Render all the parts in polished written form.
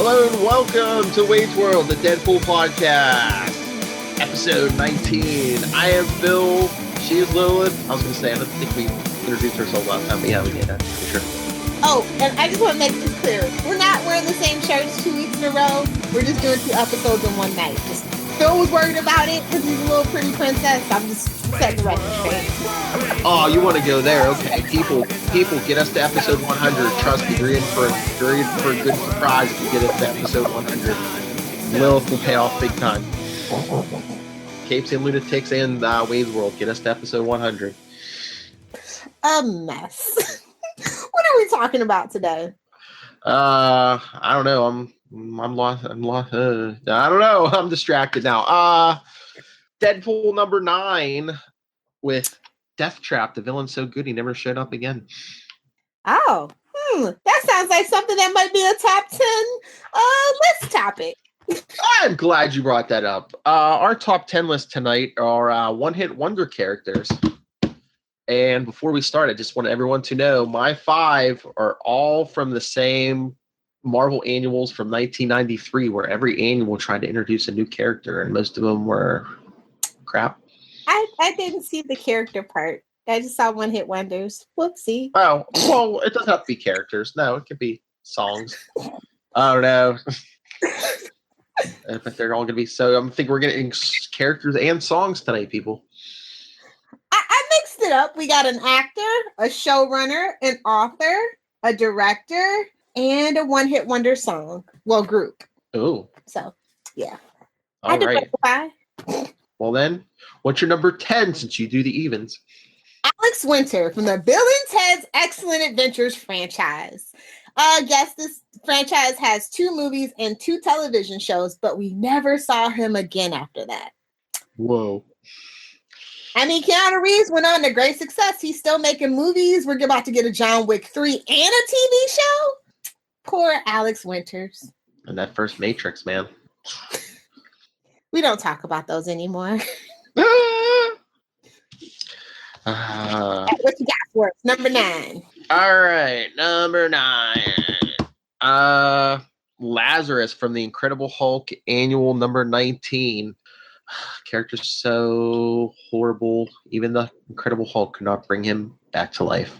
Hello and welcome to Wade's World, the Deadpool podcast, episode 19. I am Phil. She is Lilith. I was going to say, I don't think we introduced ourselves last time, but yeah, we did that for sure. Oh, and I just want to make this clear. We're not wearing the same shirts 2 weeks in a row. We're just doing 2 episodes in one night. Phil was worried about it because he's a little pretty princess. I'm just setting the record straight. Oh, you want to go there? Okay, people, get us to episode 100. Trust me, you're in for a good surprise if you get us to episode 100. Lilith will pay off big time. Capes and Lunatics and Wade's World, get us to episode 100. A mess. What are we talking about today? I don't know. I'm lost. I don't know. I'm distracted now. Deadpool number 9 with Deathtrap. The villain's so good he never showed up again. Oh, that sounds like something that might be a top 10 list topic. I'm glad you brought that up. Our top 10 list tonight are one-hit wonder characters. And before we start, I just want everyone to know my 5 are all from the same Marvel annuals from 1993, where every annual tried to introduce a new character, and most of them were crap. I didn't see the character part. I just saw one-hit wonders. Whoopsie. Oh, well, it doesn't have to be characters. No, it could be songs. I don't know. But they're all going to be so. I think we're getting characters and songs tonight, people. I mixed it up. We got an actor, a showrunner, an author, a director, and a one-hit wonder song. Well, group. Oh. So, yeah. All right. Well, then, what's your number 10 since you do the evens? Alex Winter from the Bill and Ted's Excellent Adventures franchise. Yes, this franchise has 2 movies and 2 television shows, but we never saw him again after that. Whoa. I mean, Keanu Reeves went on to great success. He's still making movies. We're about to get a John Wick 3 and a TV show. Poor Alex Winters. And that first Matrix, man. We don't talk about those anymore. What you got for us? Number 9. All right, number 9. Lazarus from the Incredible Hulk annual number 19. Character's so horrible. Even the Incredible Hulk could not bring him back to life.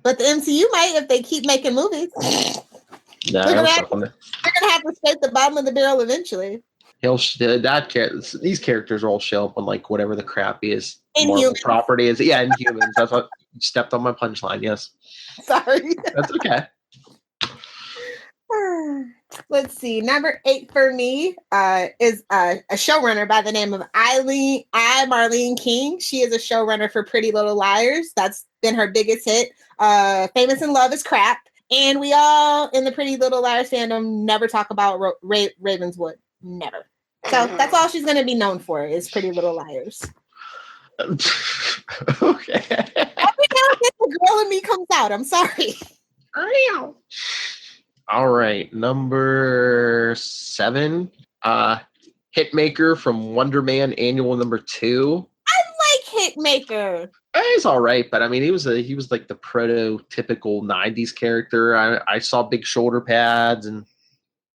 But the MCU might if they keep making movies. No, they're gonna have to scrape the bottom of the barrel eventually. These characters all show up on like whatever the crap is. Marvel property is. Yeah, Inhumans. That's what you stepped on my punchline. Yes. Sorry. That's okay. Let's see. Number 8 for me is a showrunner by the name of Marlene King. She is a showrunner for Pretty Little Liars. That's been her biggest hit. Famous in Love is crap. And we all in the Pretty Little Liars fandom never talk about Ravenswood. Never. So that's all she's going to be known for is Pretty Little Liars. Okay. Every now and then the girl in me comes out. I'm sorry. All right. Number 7. Hitmaker from Wonder Man annual number 2. I like Hitmaker. He's all right, but I mean, he was like the prototypical 90s character. I saw big shoulder pads, and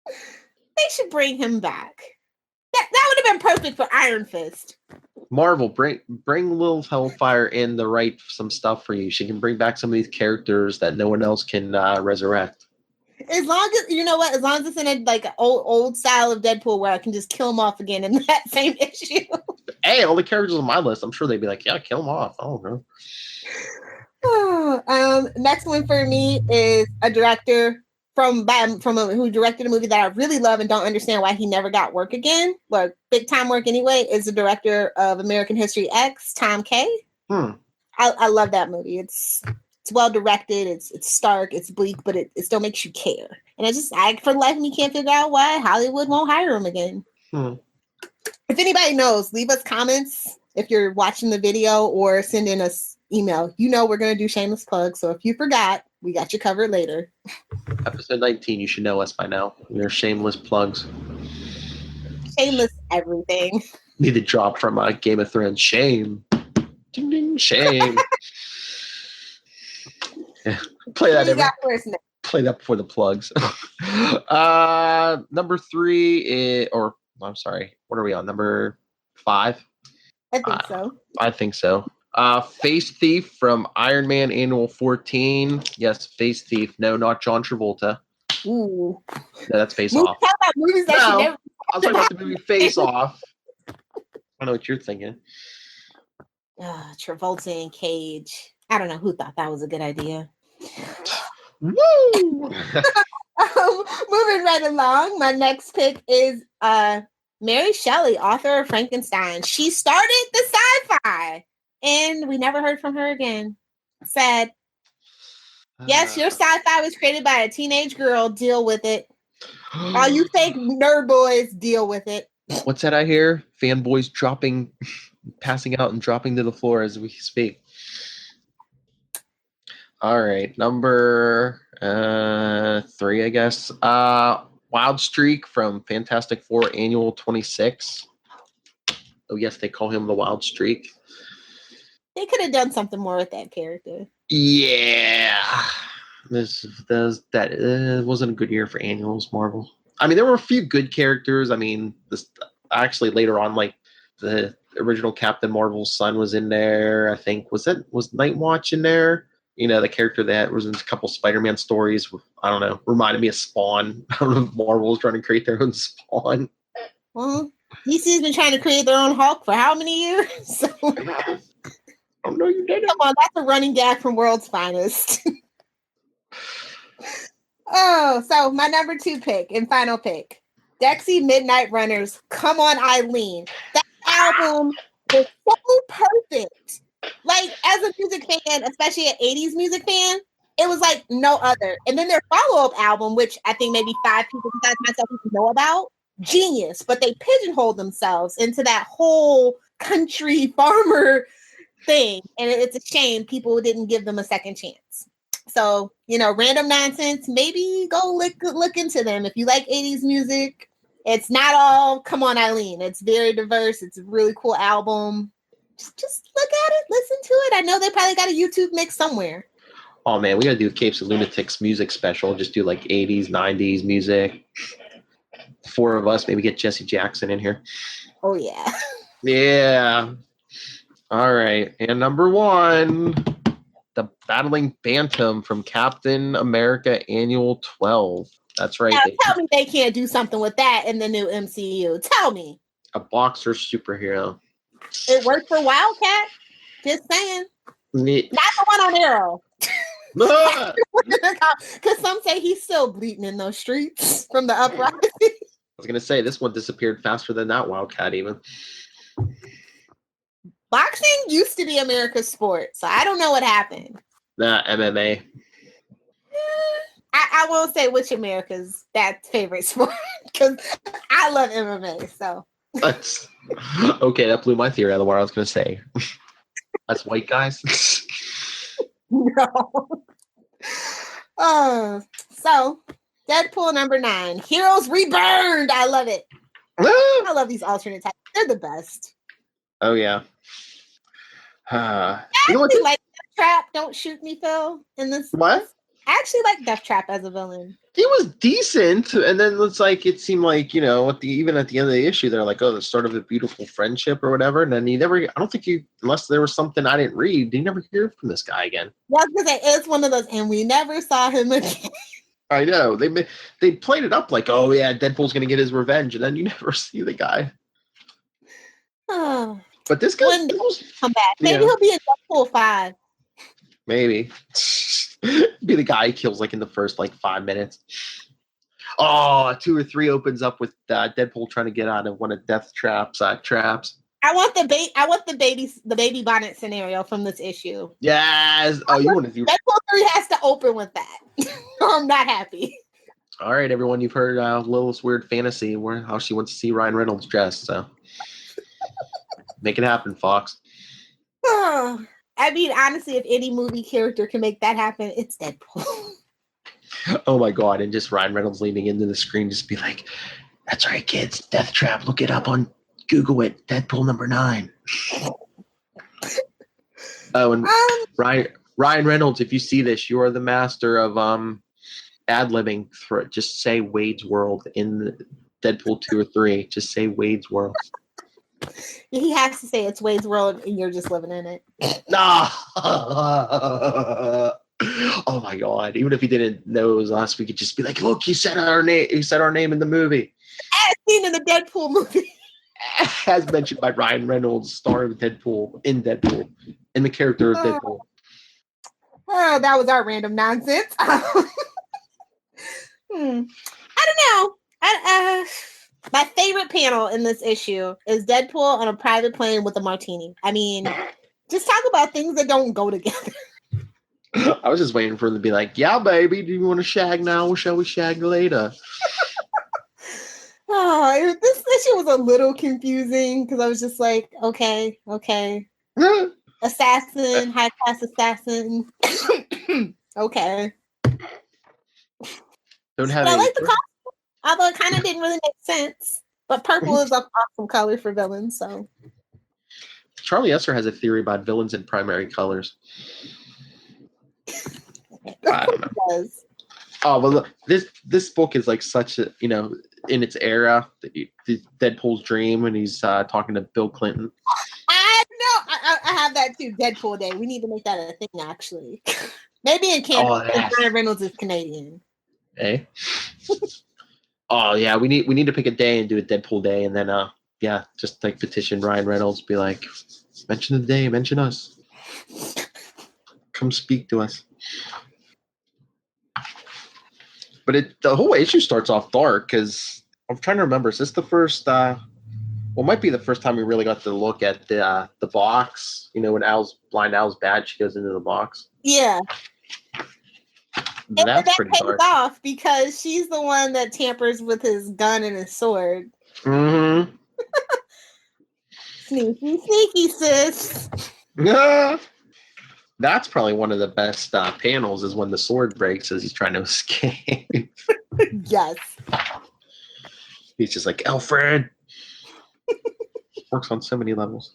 they should bring him back. That would have been perfect for Iron Fist. Marvel, bring Lil Hellfire in to write some stuff for you. She can bring back some of these characters that no one else can resurrect. As long as as long as it's in a like old style of Deadpool where I can just kill him off again in that same issue. Hey, all the characters on my list, I'm sure they'd be like, yeah, kill him off. I don't know. Next one for me is a director who directed a movie that I really love and don't understand why he never got work again. Like big time work anyway. Is the director of American History X, Tom Kay. I love that movie. It's well directed. It's stark. It's bleak, but it still makes you care. And I for the life of me can't figure out why Hollywood won't hire him again. If anybody knows, leave us comments if you're watching the video or send in us email. We're going to do shameless plugs. So if you forgot, we got you covered later. Episode 19, you should know us by now. We're shameless plugs. Shameless everything. Need to drop from Game of Thrones. Shame. Ding, ding, shame. Yeah. Play that Play that before the plugs. Number 3 is, or I'm sorry, what are we on? Number 5? I think so. I think so. Face Thief from Iron Man Annual 14. Yes, Face Thief. No, not John Travolta. Ooh. No, that's Face Talk Off. about movies that you never. I was talking about the movie Face Off. I don't know what you're thinking. Travolta and Cage. I don't know who thought that was a good idea. Woo! Moving right along, my next pick is Mary Shelley, author of Frankenstein. She started the sci-fi, and we never heard from her again. Sad. Yes, your sci-fi was created by a teenage girl. Deal with it. All you fake nerd boys, deal with it. What's that I hear? Fanboys passing out and dropping to the floor as we speak. All right, number 3, I guess. Wild Streak from Fantastic Four Annual 26. Oh, yes, they call him the Wild Streak. They could have done something more with that character. Yeah. That wasn't a good year for annuals, Marvel. I mean, there were a few good characters. I mean, actually later on, like the original Captain Marvel's son was in there. I think was Night Watch in there? You know, the character that was in a couple Spider-Man stories. I don't know. Reminded me of Spawn. I don't know if Marvel was trying to create their own Spawn. Well, DC's been trying to create their own Hulk for how many years? So, oh no, you didn't. Come on, that's a running gag from World's Finest. Oh, so my number 2 pick and final pick, Dexy Midnight Runners. Come on, Eileen. That album was so perfect. Like, as a music fan, especially an 80s music fan, it was like no other. And then their follow-up album, which I think maybe 5 people besides myself even know about, genius. But they pigeonholed themselves into that whole country farmer thing. And it's a shame people didn't give them a second chance. So, random nonsense, maybe go look into them. If you like 80s music, it's not all, come on, Eileen. It's very diverse. It's a really cool album. Just look at it, listen to it. I know they probably got a YouTube mix somewhere. Oh, man, we got to do a Capes of Lunatics music special. Just do like 80s, 90s music. 4 of us, maybe get Jesse Jackson in here. Oh, yeah. Yeah. All right. And number 1... the Battling Phantom from Captain America Annual 12. That's right. Now, tell me they can't do something with that in the new MCU. Tell me. A boxer superhero. It worked for Wildcat. Just saying. Not the one on Arrow. Because some say he's still bleeding in those streets from the uprising. I was going to say, this one disappeared faster than that Wildcat even. Boxing used to be America's sport, so I don't know what happened. MMA. I won't say which America's that favorite sport because I love MMA. So okay, that blew my theory out of the water. I was going to say that's white guys. No. So Deadpool number 9, Heroes Reburned. I love it. I love these alternate types. They're the best. Oh yeah. I actually like Deathtrap. Don't shoot me, Phil. In this, what? I actually like Deathtrap as a villain. He was decent, and then it seemed like even at the end of the issue, they're like, oh, the start of a beautiful friendship or whatever. And then I don't think unless there was something I didn't read, you never hear from this guy again. Yeah, because it's one of those, and we never saw him again. I know they played it up like, oh yeah, Deadpool's gonna get his revenge, and then you never see the guy. Oh. But this guy come back. Maybe he'll be in Deadpool 5. Maybe. Be the guy he kills in the first 5 minutes. Oh, 2 or 3 opens up with Deadpool trying to get out of one of Deathtrap's traps. I want the baby bonnet scenario from this issue. Yes. Oh, you want to do Deadpool 3 has to open with that. Or I'm not happy. All right, everyone, you've heard Lilith's weird fantasy how she wants to see Ryan Reynolds dressed, so make it happen, Fox. I mean, honestly, if any movie character can make that happen, it's Deadpool. Oh my God, and just Ryan Reynolds leaning into the screen, just be like, that's right, kids, Deathtrap, look it up on Google it, Deadpool number 9. Oh, and Ryan Reynolds, if you see this, you are the master of ad-libbing for it. Just say Wade's World in Deadpool 2 or 3. Just say Wade's World. He has to say it's Wade's World, and you're just living in it. Nah. Oh my god! Even if he didn't know it was us, we could just be like, "Look, he said our name. He said our name in the movie." As seen in the Deadpool movie. As mentioned by Ryan Reynolds, star of Deadpool, in the character of Deadpool. Oh, that was our random nonsense. I don't know. My favorite panel in this issue is Deadpool on a private plane with a martini. I mean, just talk about things that don't go together. I was just waiting for them to be like, "Yeah, baby, do you want to shag now, or shall we shag later?" Oh, this issue was a little confusing because I was just like, okay. Assassin, high class assassin. Okay. Don't have But I any. like the costume, although it kind of didn't really make sense. But purple is an awesome color for villains, so. Charlie Esser has a theory about villains in primary colors. I don't know. Oh, well, look, this book is like such a, in its era, Deadpool's dream, and he's talking to Bill Clinton. I know. I have that too. Deadpool Day. We need to make that a thing, actually. Maybe in Canada. Because Ryan Reynolds is Canadian. Hey. Oh yeah, we need to pick a day and do a Deadpool Day, and then just like petition Ryan Reynolds, be like, mention the day, mention us, come speak to us. But the whole issue starts off dark because I'm trying to remember. Is this the first? It might be the first time we really got to look at the box. When Blind Al's bad, she goes into the box. Yeah. That's that pretty pays dark. Off because she's the one that tampers with his gun and his sword. Mm-hmm. Sneaky, sis. Yeah. That's probably one of the best panels is when the sword breaks as he's trying to escape. Yes. He's just like, Alfred. Works on so many levels.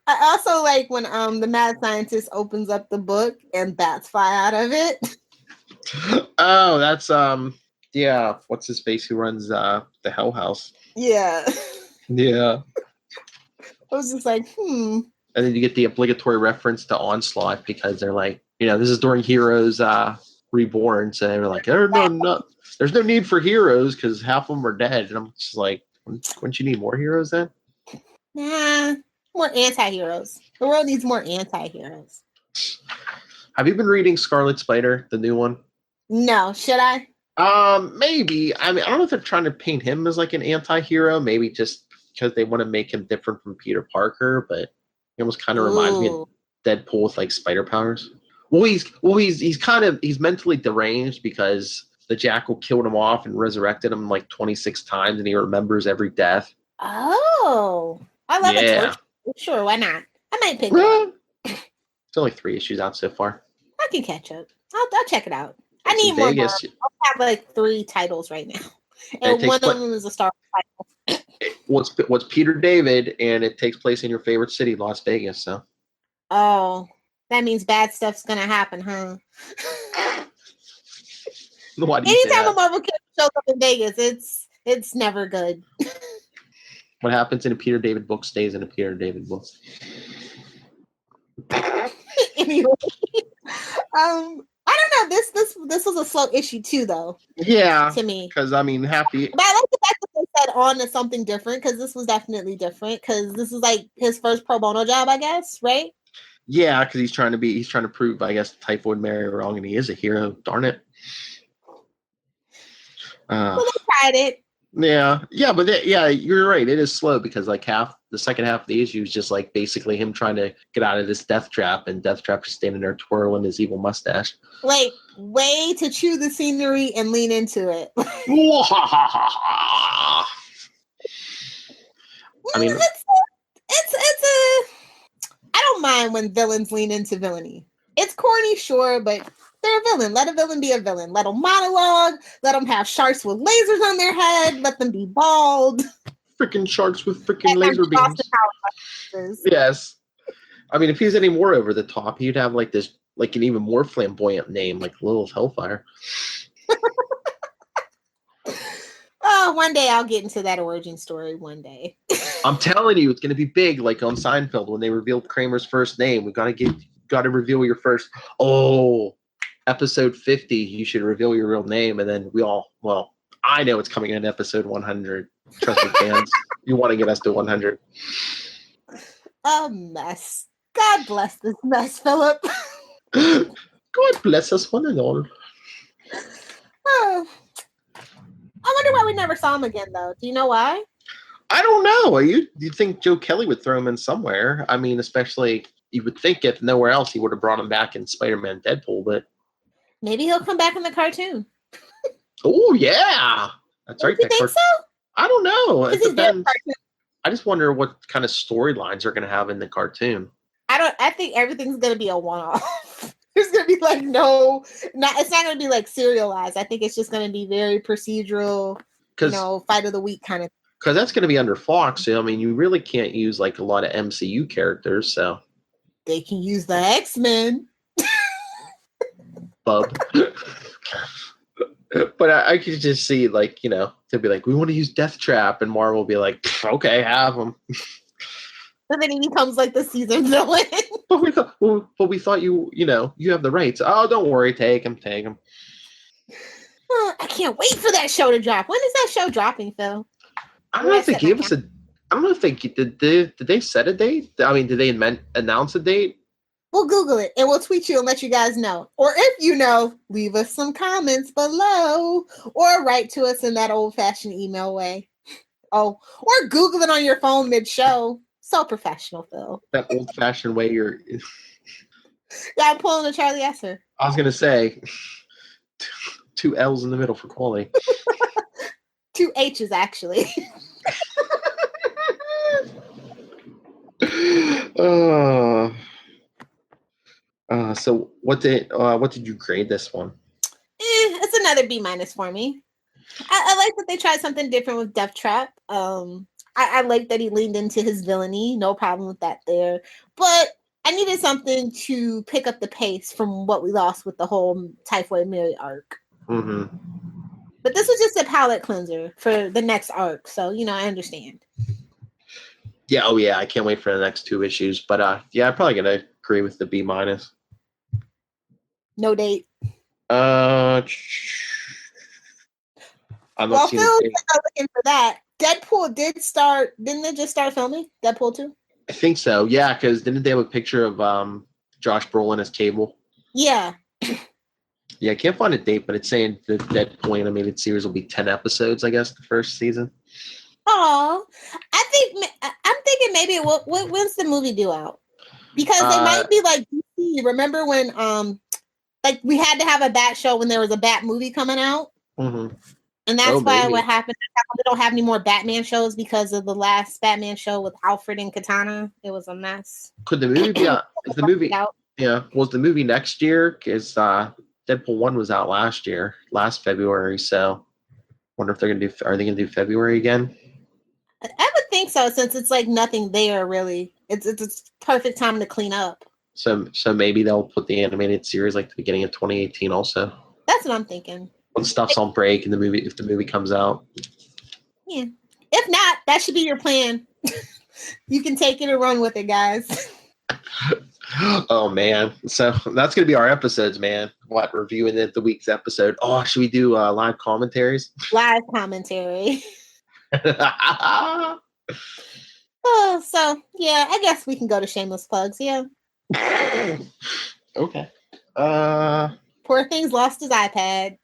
I also like when the mad scientist opens up the book and bats fly out of it. Oh, that's what's his face who runs the Hell House? Yeah. Yeah. I was just like, And then you get the obligatory reference to Onslaught because they're like, this is during Heroes Reborn, so they were like, there's no need for heroes because half of them are dead. And I'm just like, wouldn't you need more heroes then? Nah, more anti-heroes. The world needs more anti-heroes. Have you been reading Scarlet Spider, the new one? No, should I? Maybe. I mean, I don't know if they're trying to paint him as like an anti-hero. Maybe just because they want to make him different from Peter Parker, but he almost kind of reminds me of Deadpool with like spider powers. Well, he's mentally deranged because the Jackal killed him off and resurrected him like 26 times, and he remembers every death. Oh, I love it. Sure, why not? I might pick it up. It's only 3 issues out so far. I can catch up. I'll check it out. I need more. I have like 3 titles right now, and one of them is a Star Wars title. What's Peter David, and it takes place in your favorite city, Las Vegas. So. Oh, that means bad stuff's gonna happen, huh? Anytime a Marvel character shows up in Vegas, it's never good. What happens in a Peter David book stays in a Peter David book. Anyway, I don't know. This was a slow issue too, though. Yeah, to me, because I mean, happy. But I like the fact that they said on to something different because this was definitely different because this is like his first pro bono job, I guess, right? Yeah, because he's trying to prove, I guess, Typhoid Mary wrong, and he is a hero. Darn it. So they tried it. Yeah, but you're right. It is slow because like the second half of the issue is just like basically him trying to get out of this Deathtrap, and Deathtrap just standing there twirling his evil mustache. Like, way to chew the scenery and lean into it. I mean, it's a. I don't mind when villains lean into villainy. It's corny, sure, but they're a villain. Let a villain be a villain. Let them monologue. Let them have sharks with lasers on their head. Let them be bald. Freaking sharks with freaking laser beams. Yes. I mean, if he was any more over the top, he'd have like this, like an even more flamboyant name, like Lilith Hellfire. Oh, one day I'll get into that origin story. One day. I'm telling you, it's going to be big, like on Seinfeld when they revealed Kramer's first name. We got to reveal your first. Oh, episode 50, you should reveal your real name, and then I know it's coming in episode 100. Trust me, fans. You want to get us to 100. A mess. God bless this mess, Philip. God bless us one and all. Oh. I wonder why we never saw him again, though. Do you know why? I don't know. You'd think Joe Kelly would throw him in somewhere. I mean, especially you would think if nowhere else he would have brought him back in Spider-Man Deadpool, but maybe he'll come back in the cartoon. Oh yeah, that's right. You think so? I don't know. It depends. Cartoon. I just wonder what kind of storylines are going to have in the cartoon. I think everything's going to be a one-off. There's going to be like it's not going to be like serialized. I think it's just going to be very procedural, fight of the week kind of. Because that's going to be under Fox. So, I mean, you really can't use like a lot of MCU characters. So they can use the X-Men. Bub. But I could just see like, they'll be like, we want to use Deathtrap, and Marvel will be like, okay, have them. And then he becomes like the season villain. But we thought you have the rights. Oh, don't worry, take him. I can't wait for that show to drop. When is that show dropping, Phil? I don't know if they gave us I don't know if they did they set a date? I mean, did they announce a date? We'll Google it and we'll tweet you and let you guys know. Or if you know, leave us some comments below or write to us in that old-fashioned email way. Oh, or Google it on your phone mid-show. So professional, Phil. That old-fashioned way you're... Yeah, I'm pulling a Charlie Esser. I was going to say, 2 L's in the middle for quality. 2 H's, actually. So what did you grade this one? It's another B- for me. I like that they tried something different with Deathtrap. I like that he leaned into his villainy. No problem with that there. But I needed something to pick up the pace from what we lost with the whole Typhoid Mary arc. Mm-hmm. But this was just a palate cleanser for the next arc. So, I understand. Yeah, oh yeah, I can't wait for the next 2 issues. But I'm probably going to agree with the B-. No date. I'm not seeing Phil's looking for that. Deadpool didn't they just start filming Deadpool 2? I think so, yeah, because didn't they have a picture of Josh Brolin as Cable? Yeah. Yeah, I can't find a date, but it's saying the Deadpool animated series will be 10 episodes, I guess, the first season. Oh, I'm thinking maybe when's the movie due out? Because they might be like DC. Remember when like we had to have a Bat show when there was a Bat movie coming out? Mm-hmm. And that's why what happened. We don't have any more Batman shows because of the last Batman show with Alfred and Katana. It was a mess. Could the movie be out? Is the movie out? Yeah. Was the movie next year? Because Deadpool 1 was out last February. So wonder if are they gonna do February again? I would think so, since it's like nothing there really. It's a perfect time to clean up. So maybe they'll put the animated series like the beginning of 2018 also. That's what I'm thinking. When stuff's on break and if the movie comes out. Yeah. If not, that should be your plan. You can take it and run with it, guys. Oh man. So that's gonna be our episodes, man. Reviewing the week's episode. Oh, should we do live commentaries? Live commentary. Oh, so yeah, I guess we can go to shameless plugs, yeah. Okay. Poor thing's lost his iPad.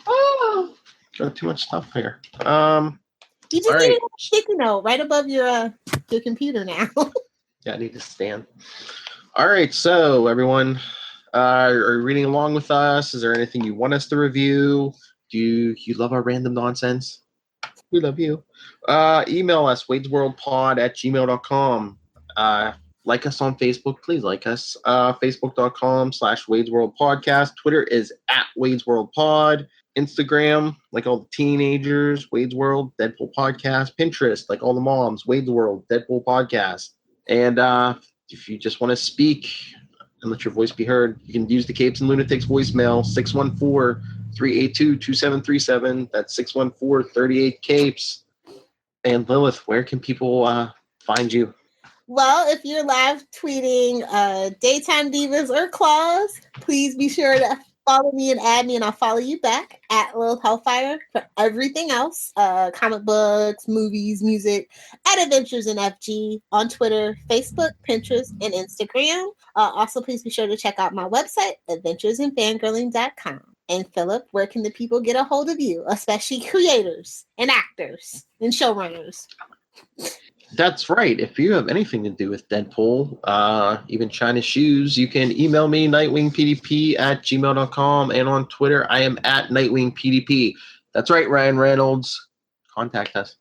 Oh, got too much stuff here. You just need a sticky note right above your computer now. Yeah, I need to stand. All right, so everyone, are you reading along with us? Is there anything you want us to review? Do you love our random nonsense? We love you. Email us, wadesworldpod@gmail.com. Like us on Facebook. Please like us. Facebook.com/wadesworldpodcast. Twitter is @wadesworldpod. Instagram, like all the teenagers, Wade's World, Deadpool Podcast. Pinterest, like all the moms, Wade's World, Deadpool Podcast. And if you just want to speak and let your voice be heard, you can use the Capes and Lunatics voicemail, 382-2737. That's 614-38-CAPES. And Lilith, where can people find you? Well, if you're live tweeting Daytime Divas or Claws, please be sure to follow me and add me, and I'll follow you back at Lilith Hellfire for everything else. Comic books, movies, music, at Adventures in FG on Twitter, Facebook, Pinterest, and Instagram. Also, please be sure to check out my website, adventuresinfangirling.com. And Philip, where can the people get a hold of you, especially creators and actors and showrunners? That's right. If you have anything to do with Deadpool, even China's shoes, you can email me, nightwingpdp@gmail.com, and on Twitter, I am at nightwingpdp. That's right, Ryan Reynolds. Contact us.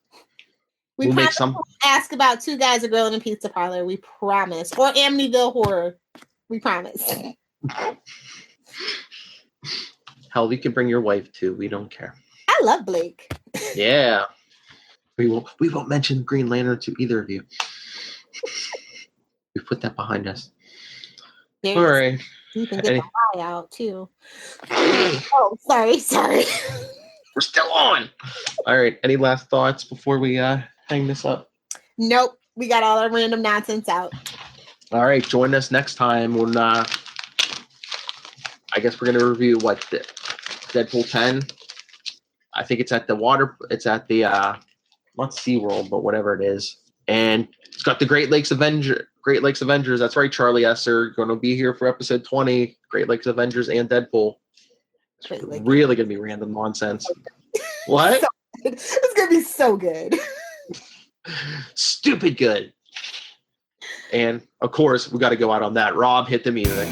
We'll make some. Ask about Two Guys, a Girl in a Pizza Parlor. We promise. Or Amityville Horror. We promise. Hell, we can bring your wife too. We don't care. I love Blake. Yeah. We won't mention Green Lantern to either of you. We put that behind us. All right. You can get the eye out too. Oh, sorry. We're still on. All right. Any last thoughts before we hang this up? Nope. We got all our random nonsense out. All right. Join us next time when I guess we're gonna review what Deadpool 10. I think it's at the not SeaWorld, but whatever it is. And it's got the Great Lakes Avengers. That's right, Charlie Esser. Going to be here for episode 20. Great Lakes Avengers and Deadpool. It's really going to be random nonsense. What? It's going to be so good. Stupid good. And, of course, we got to go out on that. Rob, hit the music.